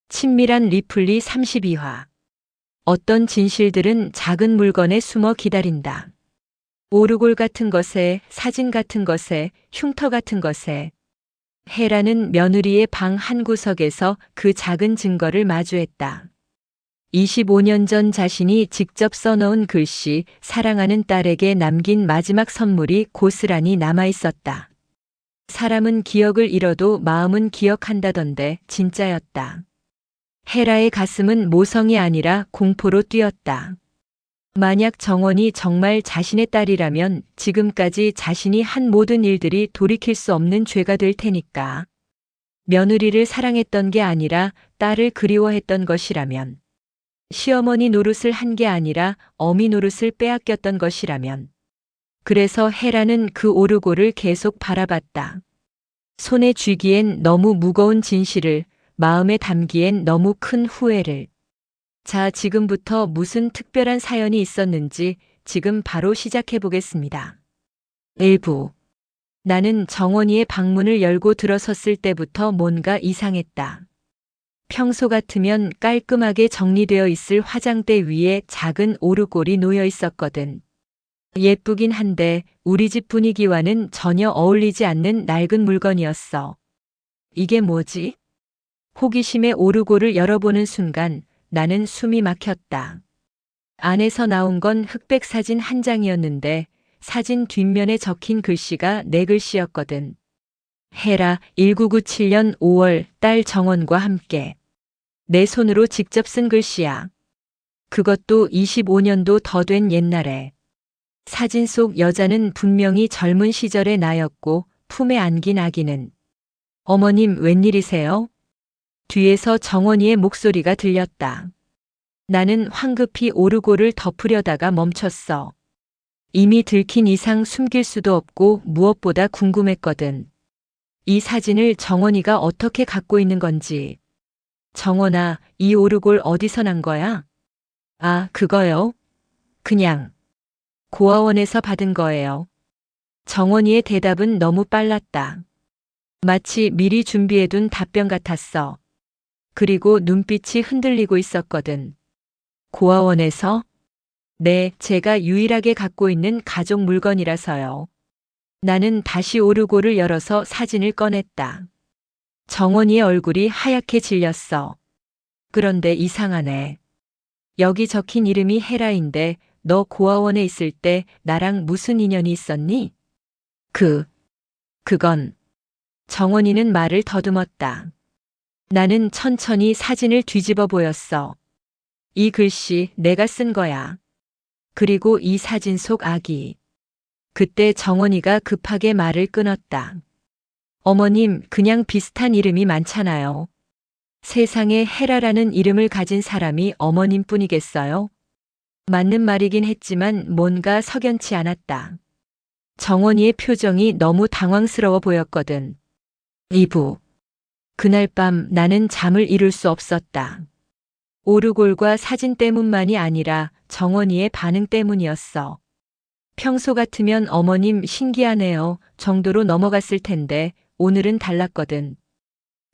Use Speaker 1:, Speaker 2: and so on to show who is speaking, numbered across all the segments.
Speaker 1: 친밀한 리플리 32화. 어떤 진실들은 작은 물건에 숨어 기다린다. 오르골 같은 것에, 사진 같은 것에, 흉터 같은 것에. 헤라는 며느리의 방 한 구석에서 그 작은 증거를 마주했다. 25년 전 자신이 직접 써놓은 글씨, 사랑하는 딸에게 남긴 마지막 선물이 고스란히 남아 있었다. 사람은 기억을 잃어도 마음은 기억한다던데 진짜였다. 헤라의 가슴은 모성이 아니라 공포로 뛰었다. 만약 정원이 정말 자신의 딸이라면 지금까지 자신이 한 모든 일들이 돌이킬 수 없는 죄가 될 테니까. 며느리를 사랑했던 게 아니라 딸을 그리워했던 것이라면. 시어머니 노릇을 한 게 아니라 어미 노릇을 빼앗겼던 것이라면. 그래서 헤라는 그 오르골을 계속 바라봤다. 손에 쥐기엔 너무 무거운 진실을, 마음에 담기엔 너무 큰 후회를. 자, 지금부터 무슨 특별한 사연이 있었는지 지금 바로 시작해 보겠습니다. 1부. 나는 정원이의 방문을 열고 들어섰을 때부터 뭔가 이상했다. 평소 같으면 깔끔하게 정리되어 있을 화장대 위에 작은 오르골이 놓여 있었거든. 예쁘긴 한데 우리 집 분위기와는 전혀 어울리지 않는 낡은 물건이었어. 이게 뭐지? 호기심에 오르골을 열어보는 순간 나는 숨이 막혔다. 안에서 나온 건 흑백 사진 한 장이었는데 사진 뒷면에 적힌 글씨가 내 글씨였거든. 헤라 1997년 5월 딸 정원과 함께. 내 손으로 직접 쓴 글씨야. 그것도 25년도 더 된 옛날에. 사진 속 여자는 분명히 젊은 시절의 나였고 품에 안긴 아기는. 어머님 웬일이세요? 뒤에서 정원이의 목소리가 들렸다. 나는 황급히 오르골을 덮으려다가 멈췄어. 이미 들킨 이상 숨길 수도 없고 무엇보다 궁금했거든. 이 사진을 정원이가 어떻게 갖고 있는 건지. 정원아, 이 오르골 어디서 난 거야? 아, 그거요? 그냥. 고아원에서 받은 거예요. 정원이의 대답은 너무 빨랐다. 마치 미리 준비해둔 답변 같았어. 그리고 눈빛이 흔들리고 있었거든. 고아원에서? 네, 제가 유일하게 갖고 있는 가족 물건이라서요. 나는 다시 오르골을 열어서 사진을 꺼냈다. 정원이의 얼굴이 하얗게 질렸어. 그런데 이상하네. 여기 적힌 이름이 헤라인데 너 고아원에 있을 때 나랑 무슨 인연이 있었니? 그건. 정원이는 말을 더듬었다. 나는 천천히 사진을 뒤집어 보였어. 이 글씨 내가 쓴 거야. 그리고 이 사진 속 아기. 그때 정원이가 급하게 말을 끊었다. 어머님, 그냥 비슷한 이름이 많잖아요. 세상에 헤라라는 이름을 가진 사람이 어머님뿐이겠어요? 맞는 말이긴 했지만 뭔가 석연치 않았다. 정원이의 표정이 너무 당황스러워 보였거든. 2부. 그날 밤 나는 잠을 이룰 수 없었다. 오르골과 사진 때문만이 아니라 정원이의 반응 때문이었어. 평소 같으면 어머님 신기하네요 정도로 넘어갔을 텐데 오늘은 달랐거든.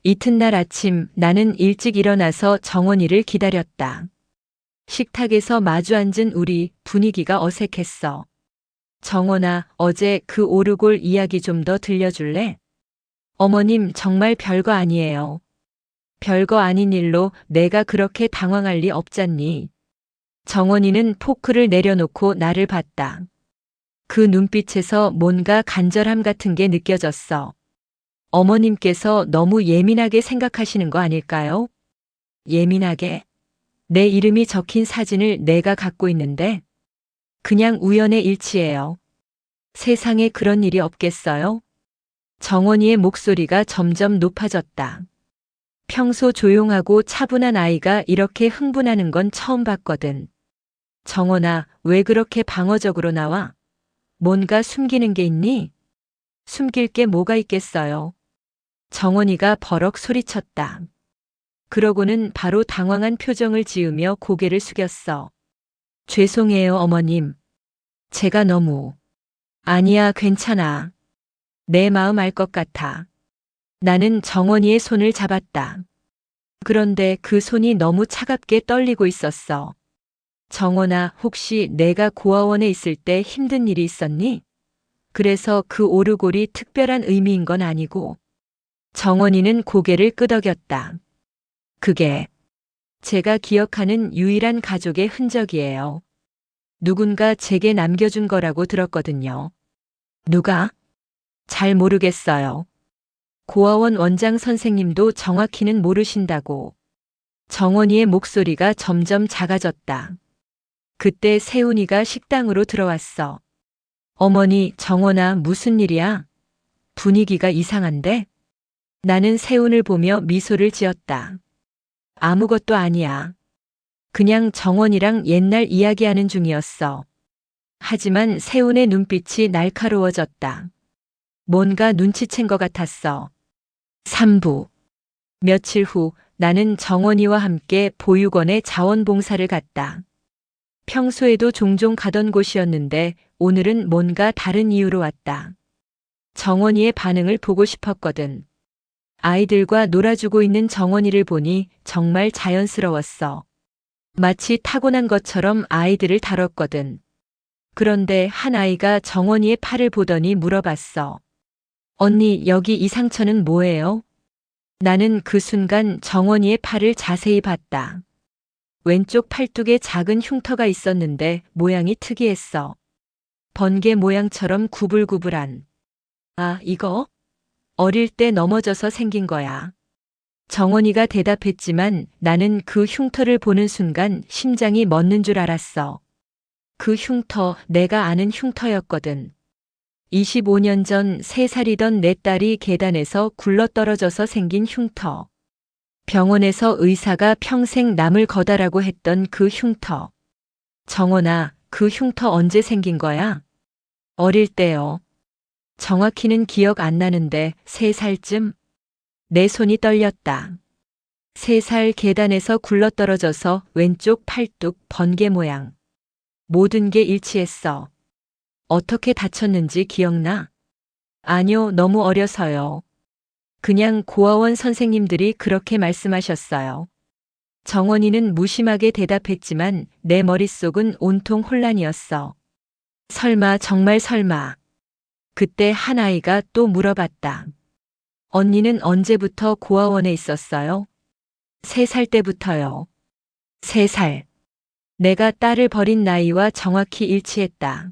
Speaker 1: 이튿날 아침 나는 일찍 일어나서 정원이를 기다렸다. 식탁에서 마주 앉은 우리 분위기가 어색했어. 정원아, 어제 그 오르골 이야기 좀 더 들려줄래? 어머님 정말 별거 아니에요. 별거 아닌 일로 내가 그렇게 당황할 리 없잖니. 정원이는 포크를 내려놓고 나를 봤다. 그 눈빛에서 뭔가 간절함 같은 게 느껴졌어. 어머님께서 너무 예민하게 생각하시는 거 아닐까요? 예민하게? 내 이름이 적힌 사진을 내가 갖고 있는데? 그냥 우연의 일치예요. 세상에 그런 일이 없겠어요? 정원이의 목소리가 점점 높아졌다. 평소 조용하고 차분한 아이가 이렇게 흥분하는 건 처음 봤거든. 정원아, 왜 그렇게 방어적으로 나와? 뭔가 숨기는 게 있니? 숨길 게 뭐가 있겠어요? 정원이가 버럭 소리쳤다. 그러고는 바로 당황한 표정을 지으며 고개를 숙였어. 죄송해요, 어머님. 제가 너무. 아니야, 괜찮아. 내 마음 알 것 같아. 나는 정원이의 손을 잡았다. 그런데 그 손이 너무 차갑게 떨리고 있었어. 정원아, 혹시 내가 고아원에 있을 때 힘든 일이 있었니? 그래서 그 오르골이 특별한 의미인 건 아니고. 정원이는 고개를 끄덕였다. 그게 제가 기억하는 유일한 가족의 흔적이에요. 누군가 제게 남겨준 거라고 들었거든요. 누가? 잘 모르겠어요. 고아원 원장 선생님도 정확히는 모르신다고. 정원이의 목소리가 점점 작아졌다. 그때 세훈이가 식당으로 들어왔어. 어머니, 정원아, 무슨 일이야? 분위기가 이상한데? 나는 세훈을 보며 미소를 지었다. 아무것도 아니야. 그냥 정원이랑 옛날 이야기하는 중이었어. 하지만 세훈의 눈빛이 날카로워졌다. 뭔가 눈치챈 것 같았어. 3부. 며칠 후 나는 정원이와 함께 보육원에 자원봉사를 갔다. 평소에도 종종 가던 곳이었는데 오늘은 뭔가 다른 이유로 왔다. 정원이의 반응을 보고 싶었거든. 아이들과 놀아주고 있는 정원이를 보니 정말 자연스러웠어. 마치 타고난 것처럼 아이들을 다뤘거든. 그런데 한 아이가 정원이의 팔을 보더니 물어봤어. 언니, 여기 이 상처는 뭐예요? 나는 그 순간 정원이의 팔을 자세히 봤다. 왼쪽 팔뚝에 작은 흉터가 있었는데 모양이 특이했어. 번개 모양처럼 구불구불한. 아, 이거? 어릴 때 넘어져서 생긴 거야. 정원이가 대답했지만 나는 그 흉터를 보는 순간 심장이 멎는 줄 알았어. 그 흉터, 내가 아는 흉터였거든. 25년 전 3살이던 내 딸이 계단에서 굴러떨어져서 생긴 흉터. 병원에서 의사가 평생 남을 거다라고 했던 그 흉터. 정원아, 그 흉터 언제 생긴 거야? 어릴 때요. 정확히는 기억 안 나는데 3살쯤? 내 손이 떨렸다. 3살 계단에서 굴러떨어져서 왼쪽 팔뚝 번개 모양. 모든 게 일치했어. 어떻게 다쳤는지 기억나? 아니요, 너무 어려서요. 그냥 고아원 선생님들이 그렇게 말씀하셨어요. 정원이는 무심하게 대답했지만 내 머릿속은 온통 혼란이었어. 설마, 정말 설마. 그때 한 아이가 또 물어봤다. 언니는 언제부터 고아원에 있었어요? 3살 때부터요. 3살. 내가 딸을 버린 나이와 정확히 일치했다.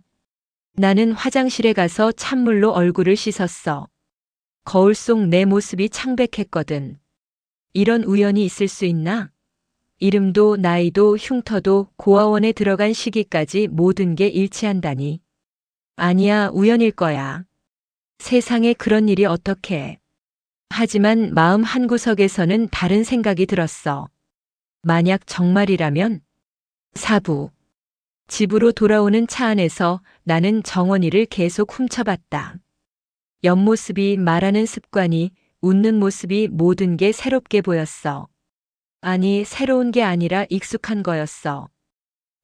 Speaker 1: 나는 화장실에 가서 찬물로 얼굴을 씻었어. 거울 속 내 모습이 창백했거든. 이런 우연이 있을 수 있나? 이름도 나이도 흉터도 고아원에 들어간 시기까지 모든 게 일치한다니. 아니야, 우연일 거야. 세상에 그런 일이 어떻게. 하지만 마음 한구석에서는 다른 생각이 들었어. 만약 정말이라면? 4부. 집으로 돌아오는 차 안에서 나는 정원이를 계속 훔쳐봤다. 옆모습이 말하는 습관이, 웃는 모습이 모든 게 새롭게 보였어. 아니, 새로운 게 아니라 익숙한 거였어.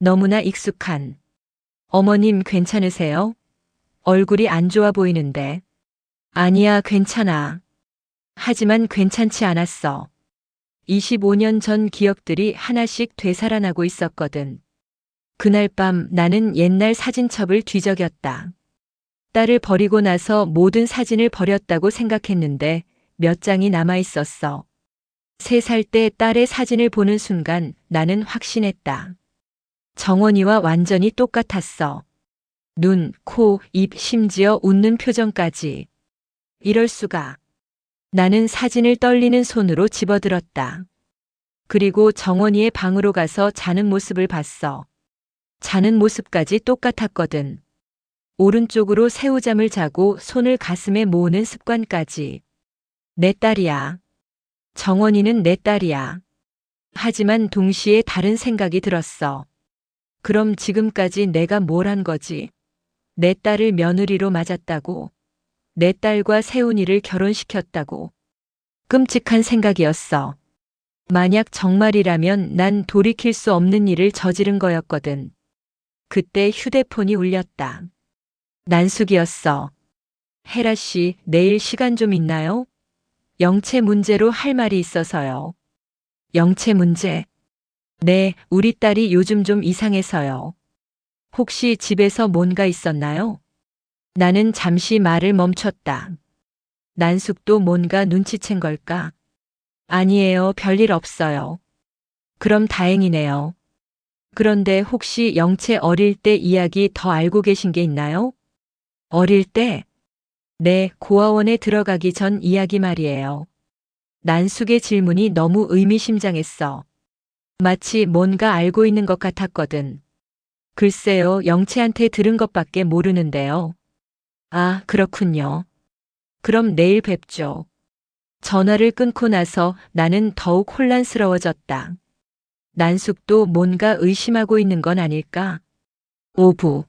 Speaker 1: 너무나 익숙한. 어머님 괜찮으세요? 얼굴이 안 좋아 보이는데. 아니야, 괜찮아. 하지만 괜찮지 않았어. 25년 전 기억들이 하나씩 되살아나고 있었거든. 그날 밤 나는 옛날 사진첩을 뒤적였다. 딸을 버리고 나서 모든 사진을 버렸다고 생각했는데 몇 장이 남아 있었어. 3살 때 딸의 사진을 보는 순간 나는 확신했다. 정원이와 완전히 똑같았어. 눈, 코, 입, 심지어 웃는 표정까지. 이럴 수가. 나는 사진을 떨리는 손으로 집어들었다. 그리고 정원이의 방으로 가서 자는 모습을 봤어. 자는 모습까지 똑같았거든. 오른쪽으로 새우잠을 자고 손을 가슴에 모으는 습관까지. 내 딸이야. 정원이는 내 딸이야. 하지만 동시에 다른 생각이 들었어. 그럼 지금까지 내가 뭘 한 거지? 내 딸을 며느리로 맞았다고. 내 딸과 세훈이를 결혼시켰다고. 끔찍한 생각이었어. 만약 정말이라면 난 돌이킬 수 없는 일을 저지른 거였거든. 그때 휴대폰이 울렸다. 난숙이었어. 혜라 씨, 내일 시간 좀 있나요? 영체 문제로 할 말이 있어서요. 영체 문제. 네, 우리 딸이 요즘 좀 이상해서요. 혹시 집에서 뭔가 있었나요? 나는 잠시 말을 멈췄다. 난숙도 뭔가 눈치챈 걸까? 아니에요, 별일 없어요. 그럼 다행이네요. 그런데 혹시 영채 어릴 때 이야기 더 알고 계신 게 있나요? 어릴 때? 네, 고아원에 들어가기 전 이야기 말이에요. 난숙의 질문이 너무 의미심장했어. 마치 뭔가 알고 있는 것 같았거든. 글쎄요, 영채한테 들은 것밖에 모르는데요. 아, 그렇군요. 그럼 내일 뵙죠. 전화를 끊고 나서 나는 더욱 혼란스러워졌다. 난숙도 뭔가 의심하고 있는 건 아닐까? 오부.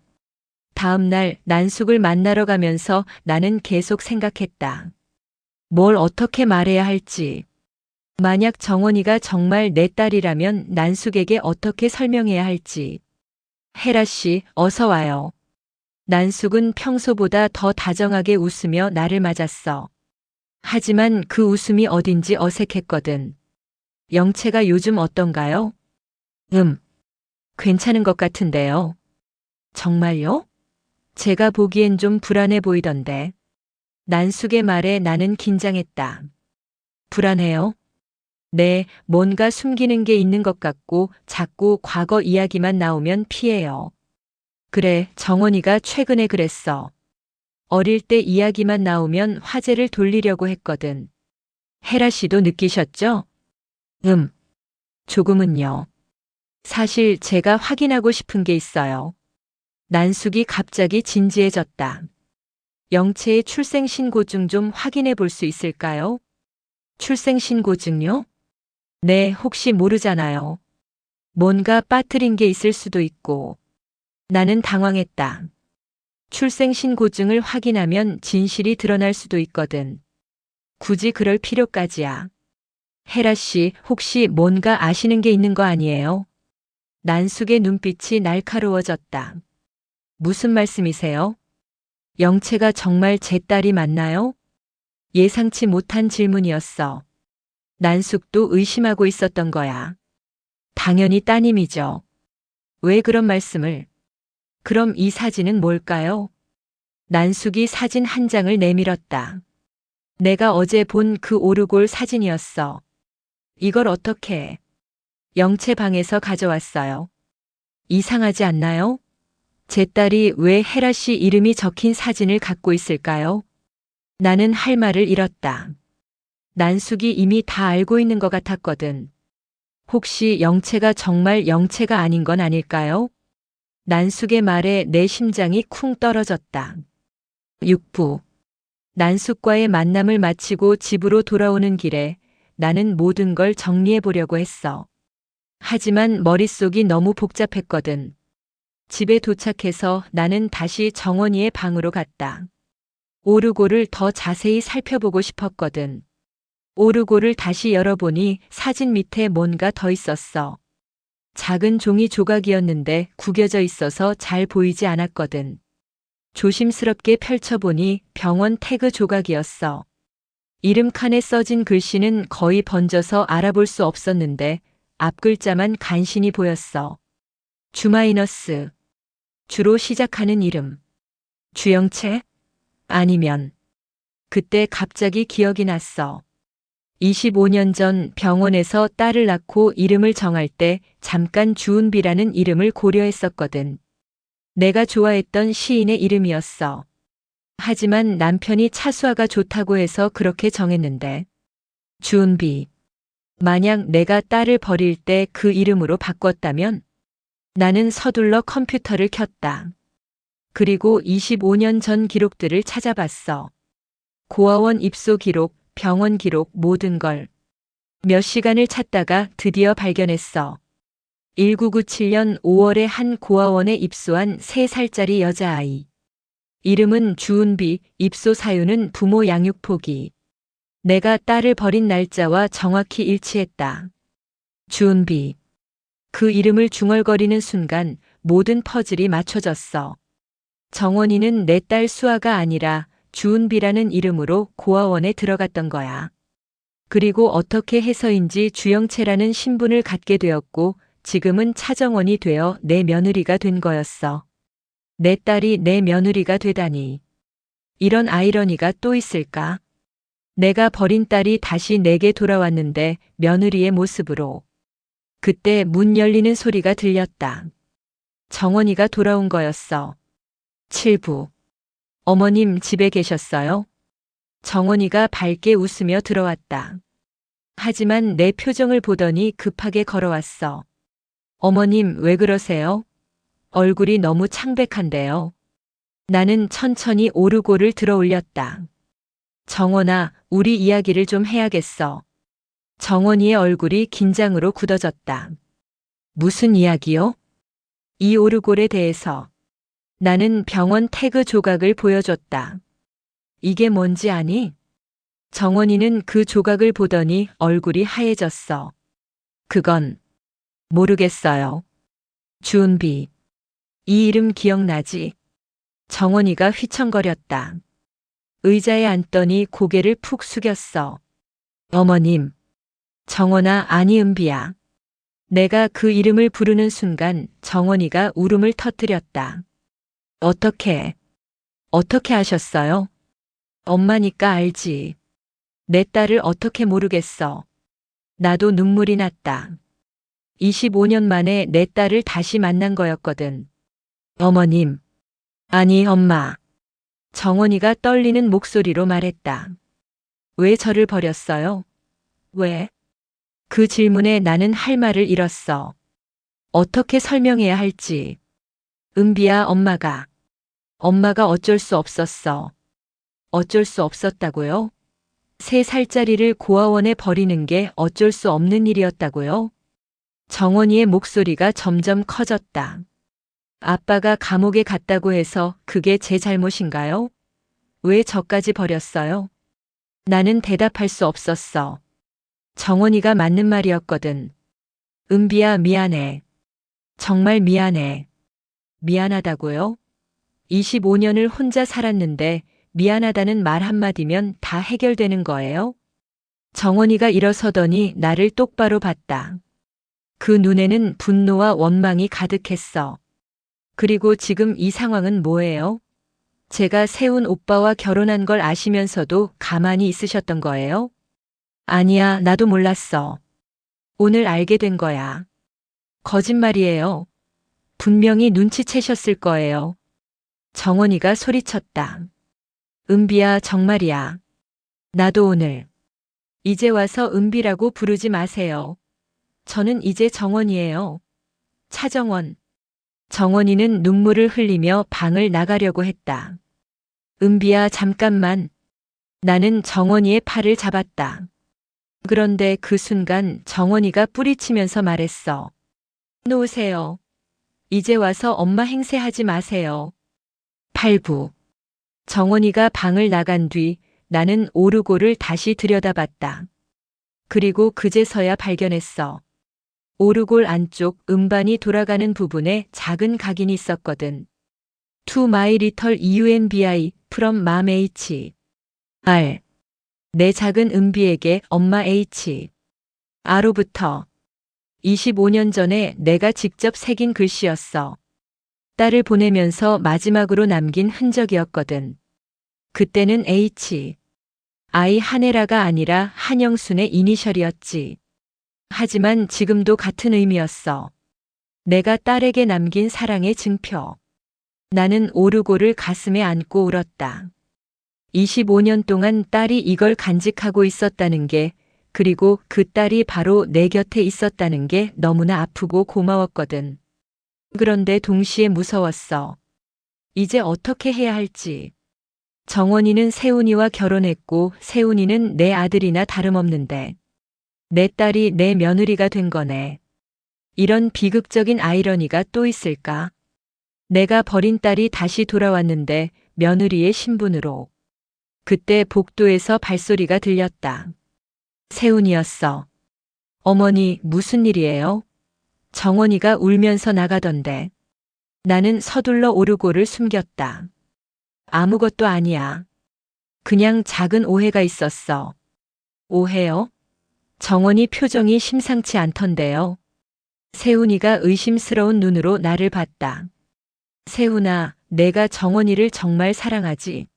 Speaker 1: 다음 날 난숙을 만나러 가면서 나는 계속 생각했다. 뭘 어떻게 말해야 할지. 만약 정원이가 정말 내 딸이라면 난숙에게 어떻게 설명해야 할지. 헤라 씨, 어서 와요. 난숙은 평소보다 더 다정하게 웃으며 나를 맞았어. 하지만 그 웃음이 어딘지 어색했거든. 영채가 요즘 어떤가요? 괜찮은 것 같은데요. 정말요? 제가 보기엔 좀 불안해 보이던데. 난숙의 말에 나는 긴장했다. 불안해요? 네, 뭔가 숨기는 게 있는 것 같고 자꾸 과거 이야기만 나오면 피해요. 그래, 정원이가 최근에 그랬어. 어릴 때 이야기만 나오면 화제를 돌리려고 했거든. 헤라 씨도 느끼셨죠? 조금은요. 사실 제가 확인하고 싶은 게 있어요. 난숙이 갑자기 진지해졌다. 영채의 출생신고증 좀 확인해 볼 수 있을까요? 출생신고증요? 네, 혹시 모르잖아요. 뭔가 빠뜨린 게 있을 수도 있고. 나는 당황했다. 출생신고증을 확인하면 진실이 드러날 수도 있거든. 굳이 그럴 필요까지야. 헤라 씨, 혹시 뭔가 아시는 게 있는 거 아니에요? 난숙의 눈빛이 날카로워졌다. 무슨 말씀이세요? 영채가 정말 제 딸이 맞나요? 예상치 못한 질문이었어. 난숙도 의심하고 있었던 거야. 당연히 따님이죠. 왜 그런 말씀을? 그럼 이 사진은 뭘까요? 난숙이 사진 한 장을 내밀었다. 내가 어제 본 그 오르골 사진이었어. 이걸 어떻게 해? 영채 방에서 가져왔어요. 이상하지 않나요? 제 딸이 왜 헤라 씨 이름이 적힌 사진을 갖고 있을까요? 나는 할 말을 잃었다. 난숙이 이미 다 알고 있는 것 같았거든. 혹시 영채가 정말 영채가 아닌 건 아닐까요? 난숙의 말에 내 심장이 쿵 떨어졌다. 6부. 난숙과의 만남을 마치고 집으로 돌아오는 길에 나는 모든 걸 정리해 보려고 했어. 하지만 머릿속이 너무 복잡했거든. 집에 도착해서 나는 다시 정원이의 방으로 갔다. 오르골을 더 자세히 살펴보고 싶었거든. 오르골을 다시 열어보니 사진 밑에 뭔가 더 있었어. 작은 종이 조각이었는데 구겨져 있어서 잘 보이지 않았거든. 조심스럽게 펼쳐보니 병원 태그 조각이었어. 이름 칸에 써진 글씨는 거의 번져서 알아볼 수 없었는데 앞 글자만 간신히 보였어. 주마이너스. 주로 시작하는 이름. 주영채? 아니면. 그때 갑자기 기억이 났어. 25년 전 병원에서 딸을 낳고 이름을 정할 때 잠깐 주은비라는 이름을 고려했었거든. 내가 좋아했던 시인의 이름이었어. 하지만 남편이 차수아가 좋다고 해서 그렇게 정했는데. 주은비. 만약 내가 딸을 버릴 때 그 이름으로 바꿨다면? 나는 서둘러 컴퓨터를 켰다. 그리고 25년 전 기록들을 찾아봤어. 고아원 입소 기록, 병원 기록, 모든 걸. 몇 시간을 찾다가 드디어 발견했어. 1997년 5월에 한 고아원에 입소한 3살짜리 여자아이. 이름은 주은비, 입소 사유는 부모 양육 포기. 내가 딸을 버린 날짜와 정확히 일치했다. 주은비. 그 이름을 중얼거리는 순간 모든 퍼즐이 맞춰졌어. 정원이는 내 딸 수아가 아니라 주은비라는 이름으로 고아원에 들어갔던 거야. 그리고 어떻게 해서인지 주영채라는 신분을 갖게 되었고 지금은 차정원이 되어 내 며느리가 된 거였어. 내 딸이 내 며느리가 되다니. 이런 아이러니가 또 있을까? 내가 버린 딸이 다시 내게 돌아왔는데 며느리의 모습으로. 그때 문 열리는 소리가 들렸다. 정원이가 돌아온 거였어. 7부. 어머님 집에 계셨어요? 정원이가 밝게 웃으며 들어왔다. 하지만 내 표정을 보더니 급하게 걸어왔어. 어머님 왜 그러세요? 얼굴이 너무 창백한데요. 나는 천천히 오르골을 들어 올렸다. 정원아, 우리 이야기를 좀 해야겠어. 정원이의 얼굴이 긴장으로 굳어졌다. 무슨 이야기요? 이 오르골에 대해서. 나는 병원 태그 조각을 보여줬다. 이게 뭔지 아니? 정원이는 그 조각을 보더니 얼굴이 하얘졌어. 그건 모르겠어요. 주은비. 이 이름 기억나지? 정원이가 휘청거렸다. 의자에 앉더니 고개를 푹 숙였어. 어머님. 정원아, 아니 은비야. 내가 그 이름을 부르는 순간 정원이가 울음을 터뜨렸다. 어떻게 하셨어요? 엄마니까 알지. 내 딸을 어떻게 모르겠어. 나도 눈물이 났다. 25년 만에 내 딸을 다시 만난 거였거든. 어머님. 아니, 엄마. 정원이가 떨리는 목소리로 말했다. 왜 저를 버렸어요? 왜? 그 질문에 나는 할 말을 잃었어. 어떻게 설명해야 할지. 은비야, 엄마가 어쩔 수 없었어. 어쩔 수 없었다고요? 3살짜리를 고아원에 버리는 게 어쩔 수 없는 일이었다고요? 정원이의 목소리가 점점 커졌다. 아빠가 감옥에 갔다고 해서 그게 제 잘못인가요? 왜 저까지 버렸어요? 나는 대답할 수 없었어. 정원이가 맞는 말이었거든. 은비야, 미안해. 정말 미안해. 미안하다고요? 25년을 혼자 살았는데 미안하다는 말 한마디면 다 해결되는 거예요? 정원이가 일어서더니 나를 똑바로 봤다. 그 눈에는 분노와 원망이 가득했어. 그리고 지금 이 상황은 뭐예요? 제가 세운 오빠와 결혼한 걸 아시면서도 가만히 있으셨던 거예요? 아니야, 나도 몰랐어. 오늘 알게 된 거야. 거짓말이에요. 분명히 눈치채셨을 거예요. 정원이가 소리쳤다. 은비야, 정말이야. 나도 오늘. 이제 와서 은비라고 부르지 마세요. 저는 이제 정원이에요. 차정원. 정원이는 눈물을 흘리며 방을 나가려고 했다. 은비야, 잠깐만. 나는 정원이의 팔을 잡았다. 그런데 그 순간 정원이가 뿌리치면서 말했어. 놓으세요. 이제 와서 엄마 행세하지 마세요. 8부. 정원이가 방을 나간 뒤 나는 오르골을 다시 들여다봤다. 그리고 그제서야 발견했어. 오르골 안쪽 음반이 돌아가는 부분에 작은 각인이 있었거든. To my little UNBI from mom H. R. 내 작은 은비에게 엄마 H. R로부터. 25년 전에 내가 직접 새긴 글씨였어. 딸을 보내면서 마지막으로 남긴 흔적이었거든. 그때는 H. I 한혜라가 아니라 한영순의 이니셜이었지. 하지만 지금도 같은 의미였어. 내가 딸에게 남긴 사랑의 증표. 나는 오르골을 가슴에 안고 울었다. 25년 동안 딸이 이걸 간직하고 있었다는 게, 그리고 그 딸이 바로 내 곁에 있었다는 게 너무나 아프고 고마웠거든. 그런데 동시에 무서웠어. 이제 어떻게 해야 할지. 정원이는 세훈이와 결혼했고 세훈이는 내 아들이나 다름없는데 내 딸이 내 며느리가 된 거네. 이런 비극적인 아이러니가 또 있을까? 내가 버린 딸이 다시 돌아왔는데 며느리의 신분으로. 그때 복도에서 발소리가 들렸다. 세훈이었어. 어머니, 무슨 일이에요? 정원이가 울면서 나가던데. 나는 서둘러 오르골을 숨겼다. 아무것도 아니야. 그냥 작은 오해가 있었어. 오해요? 정원이 표정이 심상치 않던데요. 세훈이가 의심스러운 눈으로 나를 봤다. 세훈아, 내가 정원이를 정말 사랑하지?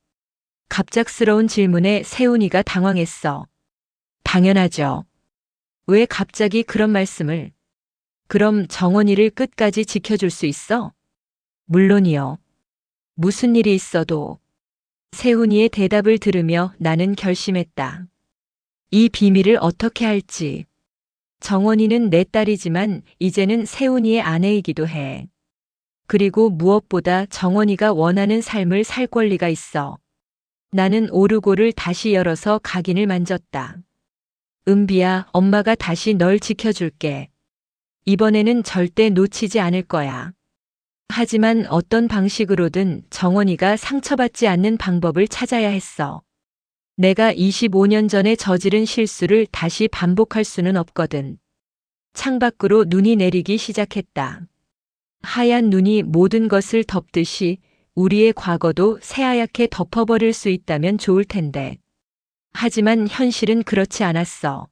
Speaker 1: 갑작스러운 질문에 세훈이가 당황했어. 당연하죠. 왜 갑자기 그런 말씀을? 그럼 정원이를 끝까지 지켜줄 수 있어? 물론이요. 무슨 일이 있어도. 세훈이의 대답을 들으며 나는 결심했다. 이 비밀을 어떻게 할지. 정원이는 내 딸이지만 이제는 세훈이의 아내이기도 해. 그리고 무엇보다 정원이가 원하는 삶을 살 권리가 있어. 나는 오르골을 다시 열어서 각인을 만졌다. 은비야, 엄마가 다시 널 지켜줄게. 이번에는 절대 놓치지 않을 거야. 하지만 어떤 방식으로든 정원이가 상처받지 않는 방법을 찾아야 했어. 내가 25년 전에 저지른 실수를 다시 반복할 수는 없거든. 창밖으로 눈이 내리기 시작했다. 하얀 눈이 모든 것을 덮듯이 우리의 과거도 새하얗게 덮어버릴 수 있다면 좋을 텐데. 하지만 현실은 그렇지 않았어.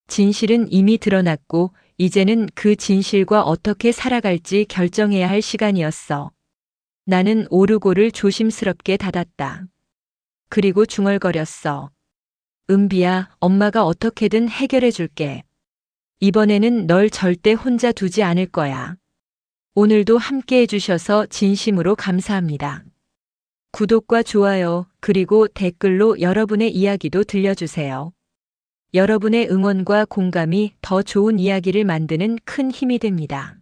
Speaker 1: 진실은 이미 드러났고 이제는 그 진실과 어떻게 살아갈지 결정해야 할 시간이었어. 나는 오르골을 조심스럽게 닫았다. 그리고 중얼거렸어. 은비야, 엄마가 어떻게든 해결해 줄게. 이번에는 널 절대 혼자 두지 않을 거야. 오늘도 함께 해주셔서 진심으로 감사합니다. 구독과 좋아요, 그리고 댓글로 여러분의 이야기도 들려주세요. 여러분의 응원과 공감이 더 좋은 이야기를 만드는 큰 힘이 됩니다.